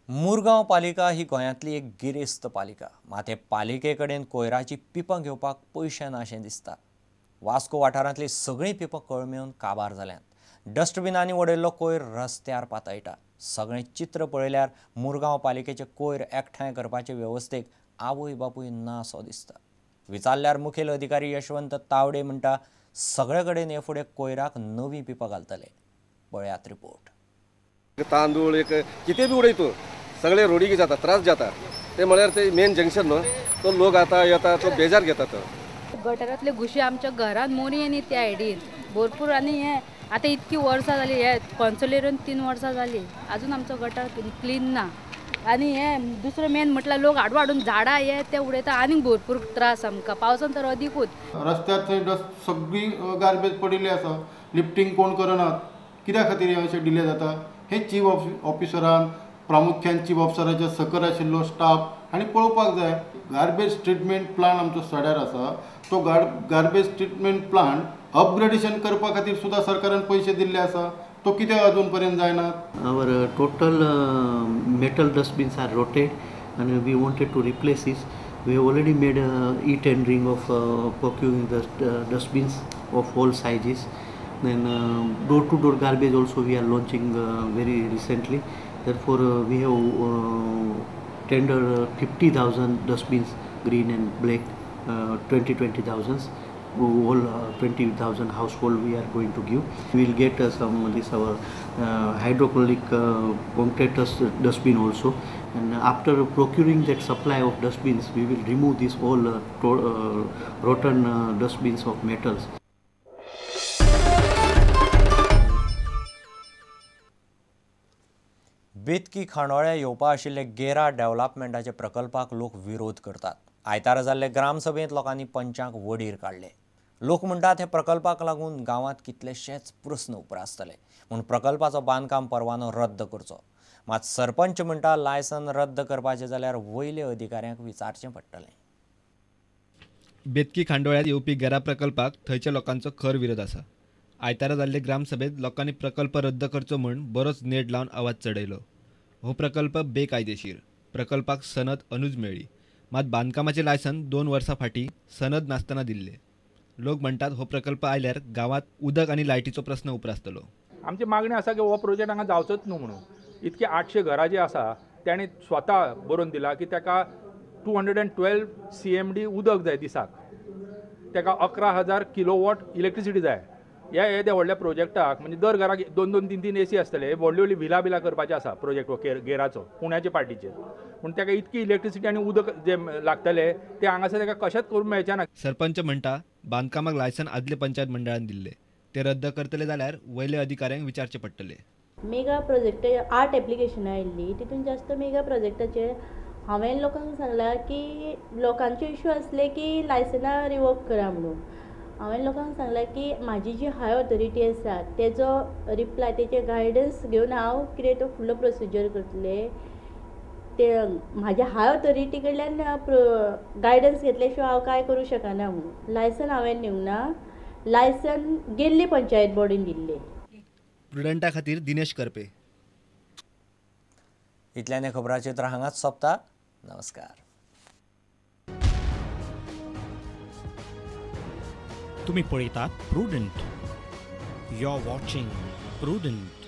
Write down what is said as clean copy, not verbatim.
मुरगांव पालिका ही गोंयांतली एक गिरेस्त पालिका. मात हे पालिके कडेन कोयराची पिपां घेवपाक पयशे नाशें दिसता. वास्को वाठारांतली सगळीं पिपां कळमेवन काबार जाल्यांत. डस्टबिनांनी उडयल्लो कोयर रस्त्यार पातळटा. सगळें चित्र पळयल्यार मुरगांव पालिकेचे कोयर एकठांय करपाचे वेवस्थेक आवय बापूय ना सो दिसता. विचारल्यार मुखेल अधिकारी यशवंत तावडे म्हणटा सगळे कडेन हे फुडें कोयराक नवीं पिपां घालतले. पळयात रिपोर्ट. तांदूळ एक कितें बी उडयतो सगळे रोडीक जाता, त्रास जाता. ते म्हळ्यार ते मेन जंक्शन न्हू, तो लोक आता येता तो बेजार घेता. तो गटारांतले घुशी आमच्या घरात मोरी आनी त्या आयडीन भरपूर. आनी हे आता इतकी वर्सां जाली, हे कॉन्सुलेरून 3 वर्सां जाली, अजून आमचो गटार क्लीन ना. आनी हे दुसरें मेन म्हटल्यार लोक हाडून झाडां हे ते उडयता, आनीक भरपूर त्रास आमकां. पावसान तर अधिकूच. रस्त्यार थंय सगळी गार्बेज पडिल्ली आसा, लिफ्टिंग कोण करनात. कित्या खातीर अशें डिले जाता हे चीफ ऑफिसरान, प्रामुख्यान चीफ ऑफिसराच्या सकयल आशिल्लो स्टाफ हांणी पळोवपाक जाय. गार्बेज ट्रिटमेंट प्लांट आमचो सड्यार आसा, तो गार्बेज ट्रिटमेंट प्लांट अपग्रेडेशन करपा खातीर सुद्दां सरकारान पयशे दिल्ले आसा, तो कित्याक अजून पर्यंत जायना. Our total metal dustbins are rotated and we wanted to replace this. We have already made e-tendering of procuring the dustbins of all sizes. Then door-to-door garbage also we are launching very recently. Therefore we have tendered 50,000 dustbins, green and black, 20,000. All 20,000 household we are going to give. We will get some this our hydrocoloric concretus dustbin also, and after procuring that supply of dustbins we will remove this all rotten dustbins of metals. बेतकी खांडोळ्या येवपा आशिल्ले गेरा डेव्हलपमेंटाच्या प्रकल्पाक लोक विरोध करतात. आयतारा जाल्ले ग्रामसभेंत लोकांनी पंचांक वडीर काडले. लोक म्हणटात हे प्रकल्पाक लागून गांवांत कितलेशेच प्रस्न उप्रासतले म्हूण प्रकल्पाचो बांदकाम परवानो रद्द करचो. मात सरपंच म्हणटा लायसन रद्द करपाचें जाल्यार वयले अधिकाऱ्यांक विचारचें पडटलें. बेतकी खांडोळ्यात येवपी गेरा प्रकल्पाक थंयच्या लोकांचो खर विरोध आसा. आयतारा जाल्ले ग्रामसभेत लोकांनी प्रकल्प रद्द करचो म्हूण बरोच नेट लावन आवाज चडयलो. हो प्रकल्प बेकायदेशीर. प्रकल्पाक सनद अनूज मेळ्ळी, मात बांदकामाचें लायसन 2 वर्सां फाटीं सनद नासतना दिल्ले. लोक म्हणटात हो प्रकल्प आयल्यार गांवांत उदक आनी लायटीचो प्रस्न उप्रासतलो. आमची मागणी आसा की हो प्रोजेक्ट हांगा जावचोच न्हू म्हणून. इतके 800 घरां जी आसा ताणें स्वता बरोवन दिला की ताका 212 CMD उदक जाय दिसाक, ताका 11,000 किलोवॉट इलेक्ट्रिसिटी जाय. ह्या येद्या व्हडल्या प्रोजेक्टाक म्हणजे दर घराक 2-2, 3-3 AC आसतले. व्हडली व्हडली बिलां करपाचें आसा प्रोजेक्ट हो गेराचो पुण्याचे पार्टीचेर. पूण ताका इतकी इलेक्ट्रिसिटी आनी उदक जे लागतले ते हांगासर ताका कशेंच करूंक मेळचें ना. सरपंच म्हणटा बांदकामाक लायसन आदले पंचायत मंडळान दिल्ले, ते रद्द करतले जाल्यार वयले अधिकाऱ्यांक विचारचें पडटलें. मेगा प्रोजेक्ट 8 एप्लिकेशनां आयिल्लीं, तितून जास्त मेगा प्रोजेक्टाचेर हांवें लोकांक सांगलां की लोकांचे इश्यू आसले की लायसनां रिवोक करा म्हणून. हांवें लोकांक सांगलां की म्हाजी जी हाय ऑथॉरिटी आसा तेजो रिप्लाय, तेजे गायडन्स घेवन हांव कितें तो फुडलो प्रोसिजर करतलें. ते म्हाज्या हाय ऑथॉरिटी कडल्यान गायडन्स घेतले शिवाय हांव कांय करूं शकना म्हणून. लायसन हांवें दिवंक ना, लायसन गेल्ली पंचायत बोर्डीन दिल्लें. प्रुडंटा खातीर दिनेश करपे. इतल्यान हे खबराचित्र हांगाच सोंपता. नमस्कार. तुम्ही पळयतात Prudent. You are watching prudent.